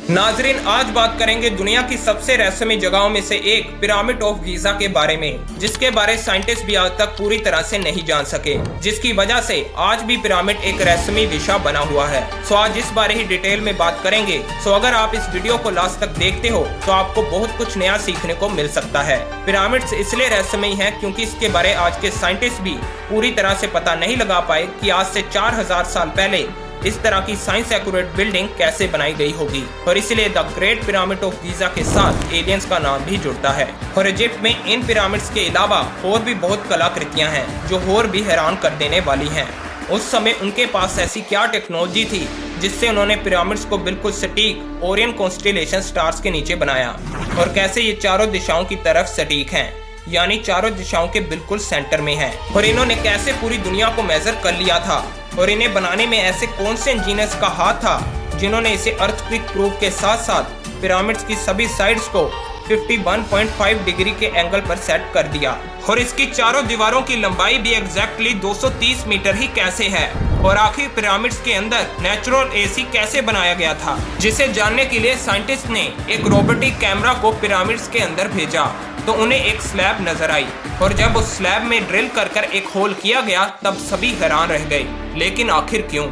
नाजरीन, आज बात करेंगे दुनिया की सबसे रहस्यमयी जगहों में से एक पिरामिड ऑफ गीजा के बारे में, जिसके बारे साइंटिस्ट भी आज तक पूरी तरह से नहीं जान सके, जिसकी वजह से आज भी पिरामिड एक रहस्यमयी विषय बना हुआ है। सो आज इस बारे ही डिटेल में बात करेंगे। सो अगर आप इस वीडियो को लास्ट तक देखते हो तो आपको बहुत कुछ नया सीखने को मिल सकता है। पिरामिड्स इसलिए रहस्यमयी है क्योंकि इसके बारे आज के साइंटिस्ट भी पूरी तरह से पता नहीं लगा पाए कि आज से 4000 साल पहले इस तरह की साइंस एक्यूरेट बिल्डिंग कैसे बनाई गई होगी, और इसलिए the great pyramid of Giza के साथ एलियंस का नाम भी जुड़ता है। और इजिप्ट में इन पिरामिड्स के अलावा और भी बहुत कलाकृतियां हैं जो और भी हैरान कर देने वाली हैं। उस समय उनके पास ऐसी क्या टेक्नोलॉजी थी जिससे उन्होंने पिरामिड्स को बिल्कुल सटीक ओरियन कॉन्स्टेलेशन स्टार्स के नीचे बनाया, और कैसे ये चारों दिशाओं की तरफ सटीक हैं, यानी चारों दिशाओं के बिल्कुल सेंटर में हैं। और इन्होंने कैसे पूरी दुनिया को मेजर कर लिया था, और इन्हें बनाने में ऐसे कौन से इंजीनियर्स का हाथ था जिन्होंने इसे अर्थक्वेक प्रूफ के साथ साथ पिरामिड्स की सभी साइड्स को 51.5 डिग्री के एंगल पर सेट कर दिया। और इसकी चारों दीवारों की लंबाई भी एग्जैक्टली 230 मीटर ही कैसे है, और आखिर पिरामिड्स के अंदर नेचुरल एसी कैसे बनाया गया था, जिसे जानने के लिए साइंटिस्ट ने एक रोबोटिक कैमरा को पिरामिड्स के अंदर भेजा तो उन्हें एक स्लैब नजर आई, और जब उस स्लैब में ड्रिल कर एक होल किया गया तब सभी हैरान रह गए। लेकिन आखिर क्यों?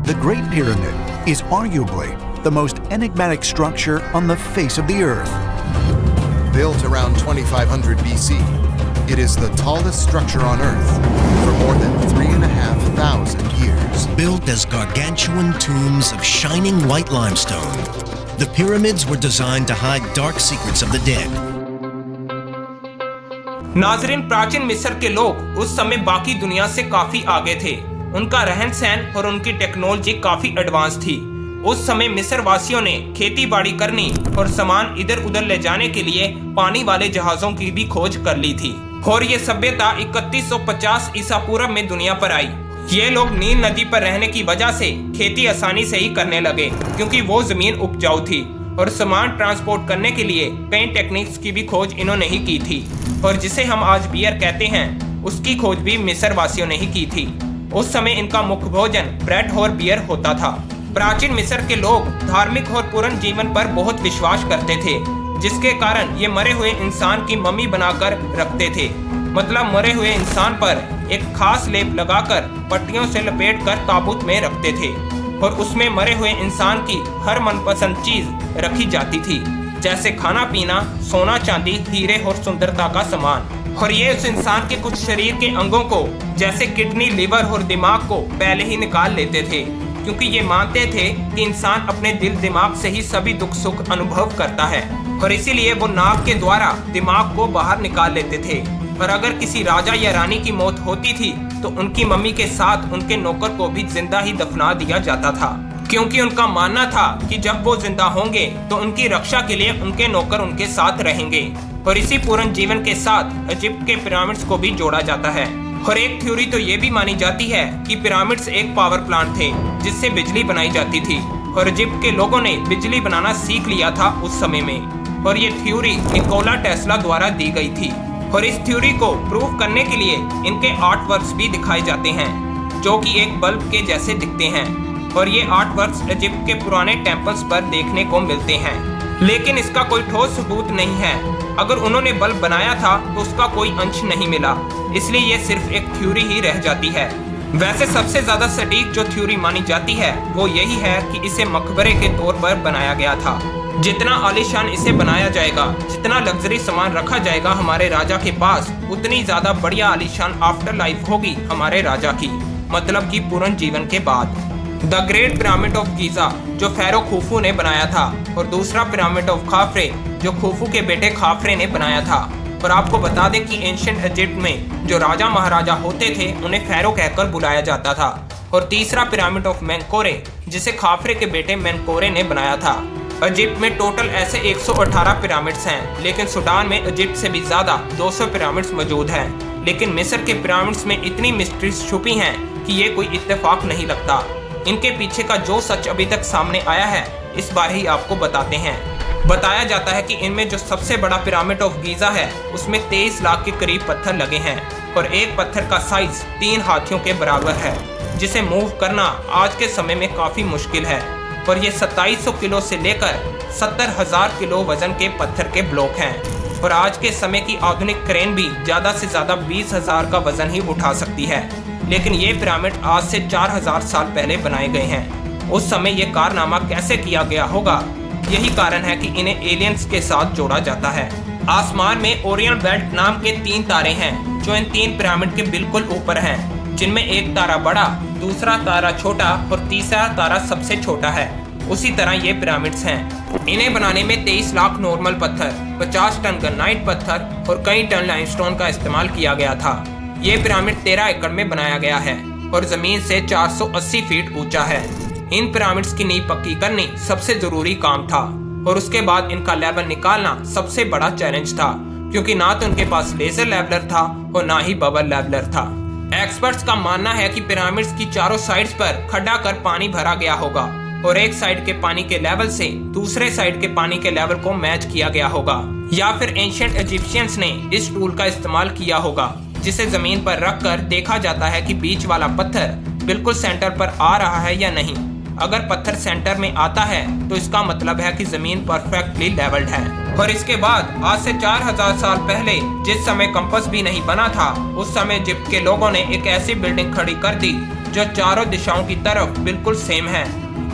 The Great Pyramid is arguably the most enigmatic structure on the face of the earth. Built around 2500 BC, it is the tallest structure on Earth for more than 3,500 years. Built as gargantuan tombs of shining white limestone, the pyramids were designed to hide dark secrets of the dead. नाजरीन, प्राचीन मिस्र के लोग उस समय बाकी दुनिया से काफी आगे थे। उनका रहन सहन और उनकी टेक्नोलॉजी काफी एडवांस थी। उस समय मिस्र वासियों ने खेती बाड़ी करनी और सामान इधर उधर ले जाने के लिए पानी वाले जहाजों की भी खोज कर ली थी। और ये सभ्यता 3150 ईसा पूर्व में दुनिया पर आई। ये लोग नील नदी पर रहने की वजह से खेती आसानी से ही करने लगे, क्योंकि वो जमीन उपजाऊ थी, और सामान ट्रांसपोर्ट करने के लिए कई टेक्निक्स की भी खोज इन्होंने ही की थी। और जिसे हम आज बियर कहते हैं, उसकी खोज भी मिस्र वासियों ने ही की थी। उस समय इनका मुख्य भोजन ब्रेड और बियर होता था। प्राचीन मिस्र के लोग धार्मिक और पूर्ण जीवन पर बहुत विश्वास करते थे, जिसके कारण ये मरे हुए इंसान की मम्मी बनाकर रखते थे। मतलब मरे हुए इंसान पर एक खास लेप लगाकर पट्टियों से लपेट कर ताबूत में रखते थे, और उसमें मरे हुए इंसान की हर मनपसंद चीज रखी जाती थी, जैसे खाना पीना, सोना चांदी, हीरे और सुंदरता का सामान। और ये उस इंसान के कुछ शरीर के अंगों को, जैसे किडनी, लिवर और दिमाग को पहले ही निकाल लेते थे, क्योंकि ये मानते थे कि इंसान अपने दिल दिमाग से ही सभी दुख सुख अनुभव करता है, और इसीलिए वो नाक के द्वारा दिमाग को बाहर निकाल लेते थे। और अगर किसी राजा या रानी की मौत होती थी तो उनकी मम्मी के साथ उनके नौकर को भी जिंदा ही दफना दिया जाता था, क्योंकि उनका मानना था कि जब वो जिंदा होंगे तो उनकी रक्षा के लिए उनके नौकर उनके साथ रहेंगे। और इसी पूर्ण जीवन के साथ इजिप्ट के पिरामिड्स को भी जोड़ा जाता है। और एक थ्योरी तो ये भी मानी जाती है कि पिरामिड्स एक पावर प्लांट थे जिससे बिजली बनाई जाती थी, और इजिप्ट के लोगों ने बिजली बनाना सीख लिया था उस समय में। और ये थ्योरी निकोला टेस्ला द्वारा दी गई थी। और इस थ्योरी को प्रूव करने के लिए इनके आर्ट वर्क्स भी दिखाए जाते हैं, जो कि एक बल्ब के जैसे दिखते हैं। और ये आर्ट वर्क्स इजिप्ट के पुराने टेम्पल्स पर देखने को मिलते हैं, लेकिन इसका कोई ठोस सबूत नहीं है। अगर उन्होंने बल्ब बनाया था तो उसका कोई अंश नहीं मिला, इसलिए ये सिर्फ एक थ्योरी ही रह जाती है। वैसे सबसे ज्यादा सटीक जो थ्योरी मानी जाती है वो यही है कि इसे मकबरे के तौर पर बनाया गया था। जितना आलीशान इसे बनाया जाएगा, जितना लग्जरी सामान रखा जाएगा हमारे राजा के पास, उतनी ज्यादा बढ़िया आलीशान आफ्टर लाइफ होगी हमारे राजा की, मतलब कि पूर्ण जीवन के बाद। The great pyramid of Giza जो फेरो खुफू ने बनाया था, और दूसरा पिरामिड ऑफ खाफरे जो खुफू के बेटे खाफरे ने बनाया था। और आपको बता दें कि एंशिएंट इजिप्ट में जो राजा महाराजा होते थे उन्हें फेरो कहकर बुलाया जाता था। और तीसरा पिरामिड ऑफ मेनकोरे जिसे खाफरे के बेटे मेनकोरे ने बनाया था। इजिप्ट में टोटल ऐसे 118 पिरामिड्स हैं, लेकिन सूडान में इजिप्ट से भी ज्यादा 200 पिरामिड्स मौजूद हैं। लेकिन मिस्र के पिरामिड्स में इतनी मिस्ट्रीज छुपी हैं कि ये कोई इत्तेफाक नहीं लगता। इनके पीछे का जो सच अभी तक सामने आया है, इस बार ही आपको बताते हैं। बताया जाता है कि इनमें जो सबसे बड़ा पिरामिड ऑफ गीजा है उसमें 23 लाख के करीब पत्थर लगे हैं, और एक पत्थर का साइज 3 हाथियों के बराबर है। जिसे मूव करना आज के समय में काफी मुश्किल है। और ये 2700 किलो से लेकर 70,000 किलो वजन के पत्थर के ब्लॉक हैं। और आज के समय की आधुनिक क्रेन भी ज्यादा से ज्यादा 20,000 का वजन ही उठा सकती है। लेकिन ये पिरामिड आज से 4000 साल पहले बनाए गए हैं। उस समय ये कारनामा कैसे किया गया होगा, यही कारण है कि इन्हें एलियंस के साथ जोड़ा जाता है। आसमान में ओरियन बेल्ट नाम के 3 तारे हैं जो इन 3 पिरामिड के बिल्कुल ऊपर हैं, जिनमें एक तारा बड़ा, दूसरा तारा छोटा और तीसरा तारा सबसे छोटा है। उसी तरह ये पिरामिड्स हैं। इन्हें बनाने में 23 लाख नॉर्मल पत्थर, 50 टन ग्रेनाइट पत्थर और कई टन लाइमस्टोन का इस्तेमाल किया गया था। ये पिरामिड 13 एकड़ में बनाया गया है और जमीन से 480 फीट ऊंचा है। इन पिरामिड्स की नींव पक्की करनी सबसे जरूरी काम था और उसके बाद इनका लेवल निकालना सबसे बड़ा चैलेंज था, क्योंकि ना तो उनके पास लेजर लेवलर था और ना ही बबल लेवलर था। एक्सपर्ट्स का मानना है कि पिरामिड्स की चारों साइड्स पर खड्डा कर पानी भरा गया होगा और एक साइड के पानी के लेवल से दूसरे साइड के पानी के लेवल को मैच किया गया होगा, या फिर एंशिएंट इजिप्शियंस ने इस टूल का इस्तेमाल किया होगा जिसे जमीन पर रखकर देखा जाता है कि बीच वाला पत्थर बिल्कुल सेंटर पर आ रहा है या नहीं। अगर पत्थर सेंटर में आता है तो इसका मतलब है कि जमीन परफेक्टली लेवल्ड है। और इसके बाद आज से 4000 साल पहले जिस समय कंपास भी नहीं बना था, उस समय इजिप्ट के लोगों ने एक ऐसी बिल्डिंग खड़ी कर दी जो चारों दिशाओं की तरफ बिल्कुल सेम है।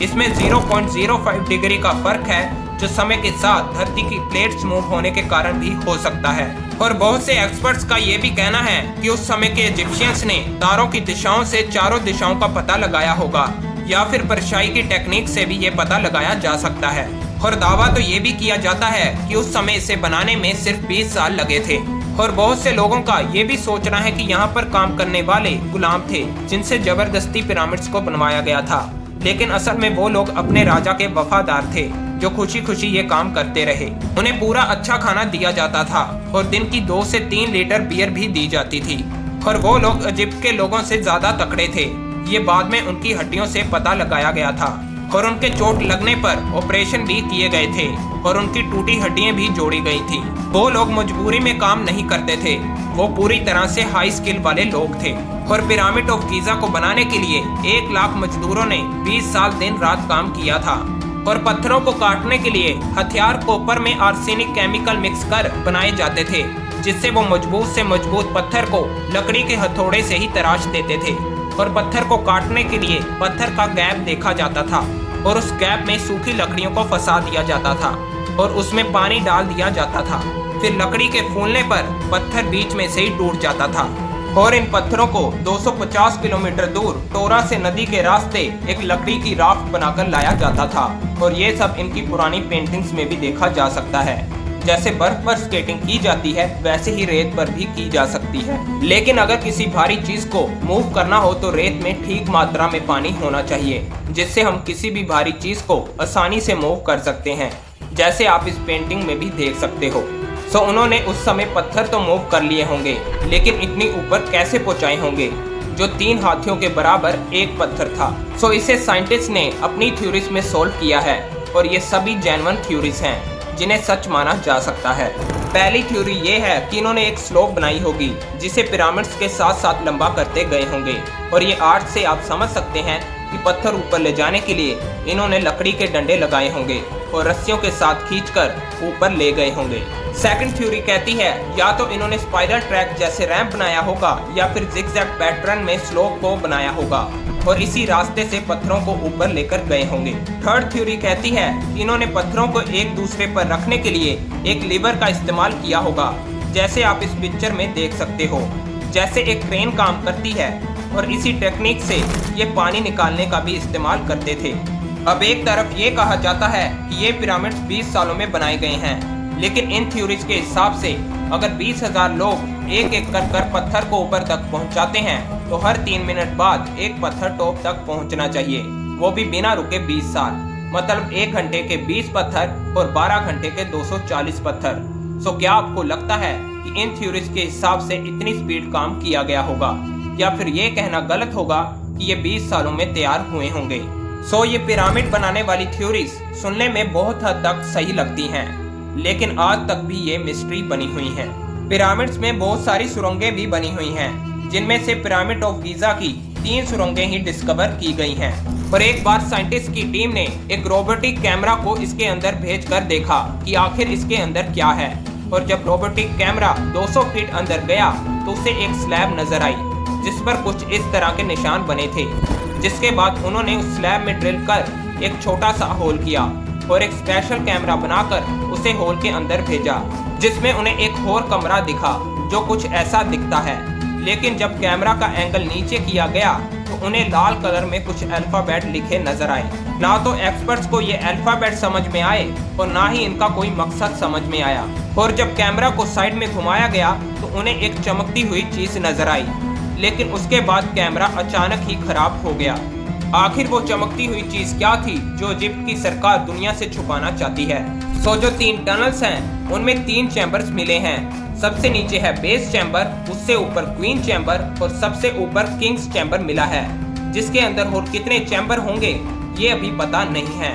इसमें 0.05 डिग्री का फर्क है जो समय के साथ धरती की प्लेट्स मूव होने के कारण भी हो सकता है। और बहुत से एक्सपर्ट्स का ये भी कहना है कि उस समय के इजिप्शियंस ने तारों की दिशाओं से चारों दिशाओं का पता लगाया होगा, या फिर परछाई की टेक्निक से भी ये पता लगाया जा सकता है। और दावा तो ये भी किया जाता है कि उस समय इसे बनाने में सिर्फ 20 साल लगे थे। और बहुत से लोगों का ये भी सोचना है कि यहाँ पर काम करने वाले गुलाम थे जिनसे जबरदस्ती पिरामिड्स को बनवाया गया था, लेकिन असल में वो लोग अपने राजा के वफादार थे जो खुशी खुशी ये काम करते रहे। उन्हें पूरा अच्छा खाना दिया जाता था और दिन की 2 से 3 लीटर बियर भी दी जाती थी। और वो लोग इजिप्ट के लोगों से ज्यादा तकड़े थे। ये बाद में उनकी हड्डियों से पता लगाया गया था और उनके चोट लगने पर ऑपरेशन भी किए गए थे और उनकी टूटी हड्डियां भी जोड़ी गई थी। वो लोग मजबूरी में काम नहीं करते थे, वो पूरी तरह से हाई स्किल वाले लोग थे। और पिरामिड ऑफ गीजा को बनाने के लिए 1 लाख मजदूरों ने 20 साल दिन रात काम किया था। और पत्थरों को काटने के लिए हथियार कॉपर में आर्सेनिक केमिकल मिक्स कर बनाए जाते थे, जिससे वो मजबूत से मजबूत पत्थर को लकड़ी के हथौड़े से ही तराश देते थे। और पत्थर को काटने के लिए पत्थर का गैप देखा जाता था और उस गैप में सूखी लकड़ियों को फंसा दिया जाता था और उसमें पानी डाल दिया जाता था। फिर लकड़ी के फूलने पर पत्थर बीच में से ही टूट जाता था और इन पत्थरों को 250 किलोमीटर दूर टोरा से नदी के रास्ते एक लकड़ी की राफ्ट बनाकर लाया जाता था। और ये सब इनकी पुरानी पेंटिंग्स में भी देखा जा सकता है। जैसे बर्फ पर स्केटिंग की जाती है वैसे ही रेत पर भी की जा सकती है। लेकिन अगर किसी भारी चीज को मूव करना हो तो रेत में ठीक मात्रा में पानी होना चाहिए, जिससे हम किसी भी भारी चीज को आसानी से मूव कर सकते हैं, जैसे आप इस पेंटिंग में भी देख सकते हो। सो उन्होंने उस समय पत्थर तो मूव कर लिए होंगे, लेकिन इतनी ऊपर कैसे पहुंचाए होंगे जो 3 हाथियों के बराबर एक पत्थर था। सो इसे साइंटिस्ट ने अपनी थ्योरीज में सोल्व किया है और ये सभी जेन्युइन थ्योरीज हैं जिन्हें सच माना जा सकता है। पहली थ्योरी ये है कि इन्होंने एक स्लोप बनाई होगी जिसे पिरामिड्स के साथ साथ लंबा करते गए होंगे। और ये आर्ट से आप समझ सकते हैं कि पत्थर ऊपर ले जाने के लिए इन्होंने लकड़ी के डंडे लगाए होंगे और रस्सियों के साथ खींचकर ऊपर ले गए होंगे। सेकंड थ्योरी कहती है या तो इन्होंने स्पाइरल ट्रैक जैसे रैंप बनाया होगा या फिर जिगजैग पैटर्न में स्लोप को बनाया होगा और इसी रास्ते से पत्थरों को ऊपर लेकर गए होंगे। थर्ड थ्योरी कहती है कि इन्होंने पत्थरों को एक दूसरे पर रखने के लिए एक लीवर का इस्तेमाल किया होगा, जैसे आप इस पिक्चर में देख सकते हो, जैसे एक क्रेन काम करती है। और इसी टेक्निक से ये पानी निकालने का भी इस्तेमाल करते थे। अब एक तरफ ये कहा जाता है कि ये पिरामिड्स 20 सालों में बनाए गए हैं, लेकिन इन थ्योरीज के हिसाब से अगर 20,000 लोग एक एक कर पत्थर को ऊपर तक पहुंचाते हैं तो हर 3 मिनट बाद एक पत्थर टॉप तक पहुंचना चाहिए, वो भी बिना रुके 20 साल। मतलब 1 घंटे के 20 पत्थर और 12 घंटे के 240 पत्थर। सो क्या आपको लगता है कि इन थ्योरीज के हिसाब से इतनी स्पीड काम किया गया होगा, या फिर ये कहना गलत होगा कि ये 20 सालों में तैयार हुए होंगे? सो ये पिरामिड बनाने वाली थ्योरीज सुनने में बहुत हद तक सही लगती हैं, लेकिन आज तक भी ये मिस्ट्री बनी हुई है। पिरामिड्स में बहुत सारी सुरंगें भी बनी हुई हैं, जिनमें से पिरामिड ऑफ गीजा की 3 सुरंगें ही डिस्कवर की गई हैं। और एक बार साइंटिस्ट की टीम ने एक रोबोटिक कैमरा को इसके अंदर भेजकर देखा कि आखिर इसके अंदर क्या है। और जब रोबोटिक कैमरा 200 फीट अंदर गया तो उसे एक स्लैब नजर आई जिस पर कुछ इस तरह के निशान बने थे। जिसके बाद उन्होंने उस स्लैब में ड्रिल कर एक छोटा सा होल किया और एक स्पेशल कैमरा बनाकर उसे होल के अंदर भेजा, जिसमें उन्हें एक और कमरा दिखा जो कुछ ऐसा दिखता है। लेकिन जब कैमरा का एंगल नीचे किया गया तो उन्हें लाल कलर में कुछ अल्फाबेट लिखे नजर आए। ना तो एक्सपर्ट्स को ये अल्फाबेट समझ में आए और ना ही इनका कोई मकसद समझ में आया। और जब कैमरा को साइड में घुमाया गया तो उन्हें एक चमकती हुई चीज नजर आई, लेकिन उसके बाद कैमरा अचानक ही खराब हो गया। आखिर वो चमकती हुई चीज क्या थी जो इजिप्ट की सरकार दुनिया से छुपाना चाहती है? सो जो 3 टनल्स हैं उनमें 3 चैम्बर्स मिले हैं। सबसे नीचे है बेस चैम्बर, उससे ऊपर क्वीन चैम्बर और सबसे ऊपर किंग्स चैम्बर मिला है। जिसके अंदर और कितने चैम्बर होंगे ये अभी पता नहीं है।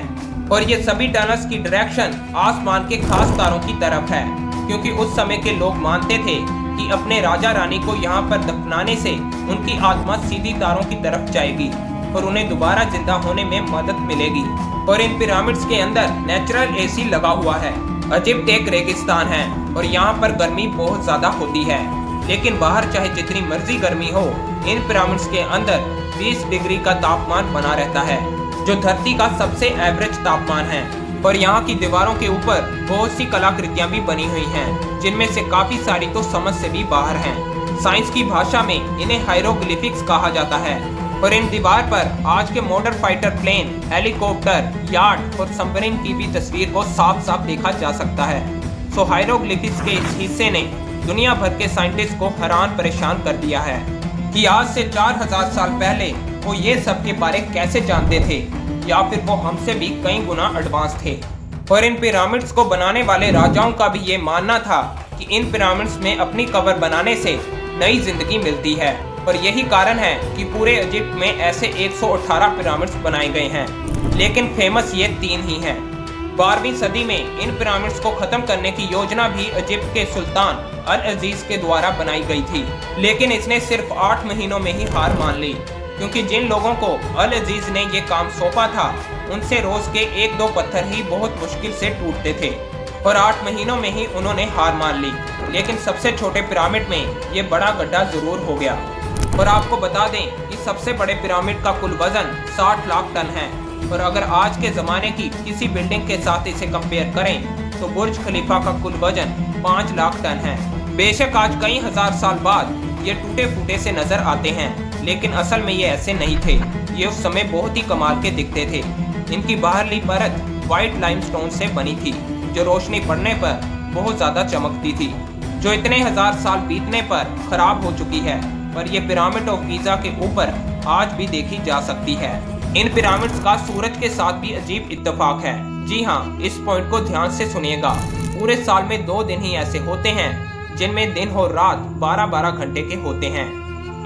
और ये सभी टनल्स की डायरेक्शन आसमान के खास तारों की तरफ है, क्योंकि उस समय के लोग मानते थे कि अपने राजा रानी को यहाँ पर दफनाने से उनकी आत्मा सीधी तारों की तरफ जाएगी और उन्हें दोबारा जिंदा होने में मदद मिलेगी। और इन पिरामिड्स के अंदर नेचुरल एसी लगा हुआ है। इजिप्ट एक रेगिस्तान है और यहाँ पर गर्मी बहुत ज्यादा होती है, लेकिन बाहर चाहे जितनी मर्जी गर्मी हो, इन पिरामिड्स के अंदर 20 डिग्री का तापमान बना रहता है, जो धरती का सबसे एवरेज तापमान है। और यहाँ की दीवारों के ऊपर बहुत सी कलाकृतियाँ भी बनी हुई हैं, जिनमें से काफी सारी तो समझ से भी बाहर हैं। साइंस की भाषा में इन्हें हायरोग्लिफिक्स कहा जाता है। और इन दीवार पर आज के modern fighter plane, helicopter, yacht और सबमरीन की भी तस्वीर को साफ साफ देखा जा सकता है। सो हायरोग्लिफिक्स के इस हिस्से ने दुनिया भर के साइंटिस्ट को हैरान परेशान कर दिया है कि आज से 4000 साल पहले वो ये सब के बारे कैसे जानते थे, या फिर वो हमसे भी कई गुना एडवांस थे। और इन पिरामिड्स को बनाने वाले राजाओं का भी ये मानना था कि इन पिरामिड्स में अपनी कब्र बनाने से नई जिंदगी मिलती है। और यही कारण है कि पूरे इजिप्ट में ऐसे 118 पिरामिड्स बनाए गए हैं, लेकिन फेमस ये 3 ही हैं। 12वीं सदी में इन पिरामिड्स को खत्म करने की योजना भी इजिप्ट के सुल्तान अल अजीज के द्वारा बनाई गई थी, लेकिन इसने सिर्फ 8 महीनों में ही हार मान ली, क्योंकि जिन लोगों को अल अजीज ने ये काम सौंपा था उनसे रोज के 1-2 पत्थर ही बहुत मुश्किल से टूटते थे। और 8 महीनों में ही उन्होंने हार मान ली। लेकिन सबसे छोटे पिरामिड में ये बड़ा गड्ढा जरूर हो गया। और आपको बता दें कि सबसे बड़े पिरामिड का कुल वजन 60 लाख टन है। और अगर आज के ज़माने की किसी बिल्डिंग के साथ इसे कंपेयर करें तो बुर्ज खलीफा का कुल वजन 5 लाख टन है। बेशक आज कई हजार साल बाद ये टूटे फूटे से नजर आते हैं, लेकिन असल में ये ऐसे नहीं थे। ये उस समय बहुत ही कमाल के दिखते थे। इनकी बाहरली परत व्हाइट लाइमस्टोन से बनी थी, जो रोशनी पड़ने पर बहुत ज्यादा चमकती थी, जो इतने हजार साल बीतने पर खराब हो चुकी है। पर यह पिरामिड ऑफ गीजा के ऊपर आज भी देखी जा सकती है। इन पिरामिड्स का सूरज के साथ भी अजीब इत्तेफाक है। जी हाँ, इस पॉइंट को ध्यान से सुनिएगा। पूरे साल में 2 दिन ही ऐसे होते हैं जिनमें दिन और रात 12-12 घंटे के होते हैं।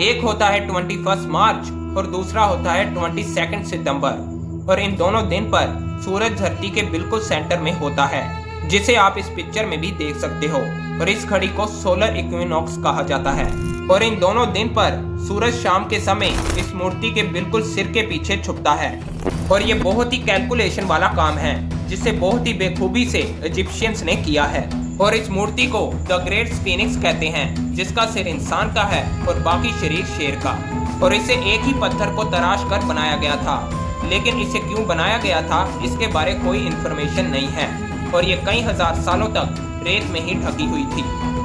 एक होता है 21 मार्च और दूसरा होता है 22 सितंबर। और इन दोनों दिन पर सूरज धरती के बिल्कुल सेंटर में होता है, जिसे आप इस पिक्चर में भी देख सकते हो। और इस घड़ी को सोलर इक्विनॉक्स कहा जाता है। और इन दोनों दिन पर सूरज शाम के समय इस मूर्ति के बिल्कुल सिर के पीछे छुपता है। और ये बहुत ही कैलकुलेशन वाला काम है, जिसे बहुत ही बेखूबी से इजिप्शियंस ने किया है। और इस मूर्ति को द ग्रेट स्फीनिक्स कहते हैं, जिसका सिर इंसान का है और बाकी शरीर शेर का। और इसे एक ही पत्थर को तराश कर बनाया गया था, लेकिन इसे क्यों बनाया गया था इसके बारे कोई इन्फॉर्मेशन नहीं है। और ये कई हजार सालों तक रेत में ही ढकी हुई थी।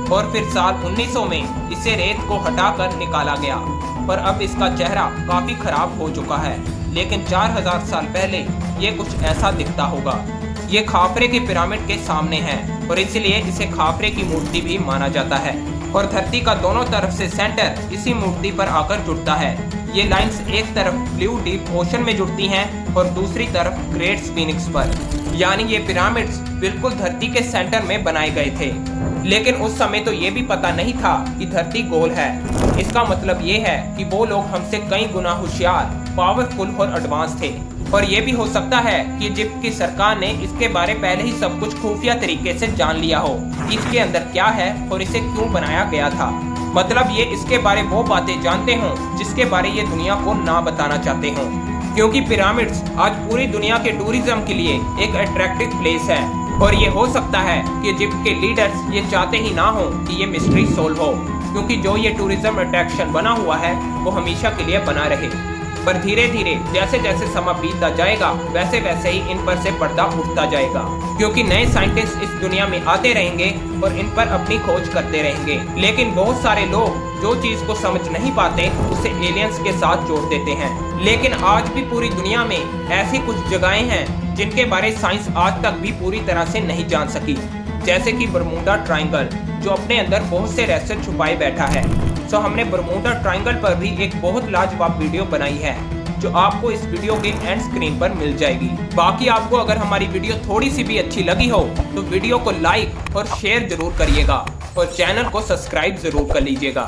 और फिर साल 1900 में इसे रेत को हटाकर निकाला गया। पर अब इसका चेहरा काफी खराब हो चुका है, लेकिन 4000 साल पहले ये कुछ ऐसा दिखता होगा। ये खाफरे के पिरामिड के सामने है और इसलिए इसे खाफरे की मूर्ति भी माना जाता है। और धरती का दोनों तरफ से सेंटर इसी मूर्ति पर आकर जुड़ता है। ये लाइंस एक तरफ ब्लू डीप ओशन में जुड़ती हैं और दूसरी तरफ ग्रेट स्फीनिक्स पर। यानी ये पिरामिड्स बिल्कुल धरती के सेंटर में बनाए गए थे। लेकिन उस समय तो ये भी पता नहीं था कि धरती गोल है। इसका मतलब ये है कि वो लोग हमसे कई गुना होशियार, पावरफुल और एडवांस थे। और ये भी हो सकता है कि इजिप्ट की सरकार ने इसके बारे पहले ही सब कुछ खुफिया तरीके से जान लिया हो, इसके अंदर क्या है और इसे क्यों बनाया गया था। मतलब ये इसके बारे वो बातें जानते हों जिसके बारे ये दुनिया को ना बताना चाहते हों, क्योंकि पिरामिड्स आज पूरी दुनिया के टूरिज्म के लिए एक अट्रैक्टिव प्लेस है। और ये हो सकता है कि इजिप्ट के लीडर्स ये चाहते ही ना हो कि ये मिस्ट्री सोल्व हो, क्योंकि जो ये टूरिज्म अट्रैक्शन बना हुआ है वो हमेशा के लिए बना रहे। पर धीरे धीरे जैसे जैसे समय बीतता जाएगा वैसे वैसे ही इन पर से पर्दा उठता जाएगा, क्योंकि नए साइंटिस्ट इस दुनिया में आते रहेंगे और इन पर अपनी खोज करते रहेंगे। लेकिन बहुत सारे लोग जो चीज को समझ नहीं पाते उसे एलियंस के साथ जोड़ देते हैं। लेकिन आज भी पूरी दुनिया में ऐसी कुछ जगहें हैं जिनके बारे साइंस आज तक भी पूरी तरह से नहीं जान सकी, जैसे कि बरमूडा ट्रायंगल, जो अपने अंदर बहुत से रहस्य छुपाए बैठा है। सो हमने बरमूडा ट्रायंगल पर भी एक बहुत लाजवाब वीडियो बनाई है, जो आपको इस वीडियो के एंड स्क्रीन पर मिल जाएगी। बाकी आपको अगर हमारी वीडियो थोड़ी सी भी अच्छी लगी हो तो वीडियो को लाइक और शेयर जरूर करिएगा और चैनल को सब्सक्राइब जरूर कर लीजिएगा।